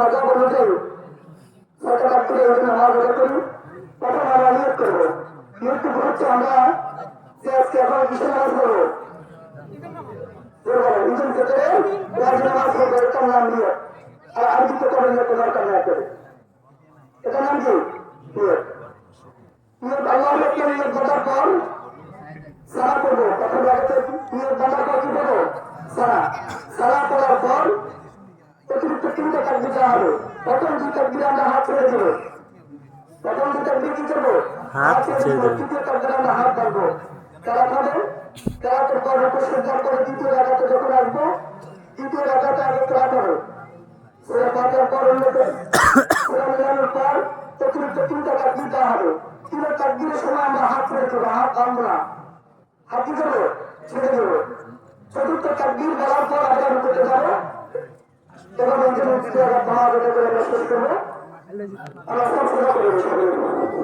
মজা অনুযায়ী সরকার থেকে এই নামাজ আদায় করি। তখন আমরা নিয়োগ করবো। নিয়োগ হচ্ছে আমরা যে আজকে এখন কিসের নামাজ করবো, ঈদের ক্ষেত্রে নামাজ করবো, এটার নাম নিয়োগ। আর আরবিতে করে নিয়োগ দরকার না করে, এটার নাম কি নিয়োগ। নিয়োগ আল্লাহ নিয়োগ বাঁধার পর সারা করবো। তখন নিয়োগ বাঁধার পর কি করবো, সারা সারা করার পর অতিরিক্ত 3টা তাকবীর দেওয়া হবে। প্রথম 2 তাকবীরে আমরা হাত ছেড়ে দেবো। প্রথম 2 তাকবীর কি করবো, হাত ছেড়ে দেবো। তৃতীয় তাকবীরে আমরা হাত বাঁধবো। তারা খাবে, কেরাতের পর উপসজ্জার করে দ্বিতীয় রাকাতে যখন আসবো, দ্বিতীয় রাকাতে আগে কেরাত হবে। সূরা ফাতিহার পর সূরা মিলানোর পর অতিরিক্ত 3টা তাকবীর দেওয়া হবে। 3 তাকবীরের সময় আমরা হাত ছেড়ে দেবো, হাত বাঁধবো না। হাত কি করবো, ছেড়ে দেবো। চতুর্থ তাকবীর বলার পর আমরা রুকুতে যাবো। তখন আমরা শেষ করবো। আমরা সব সেবা করে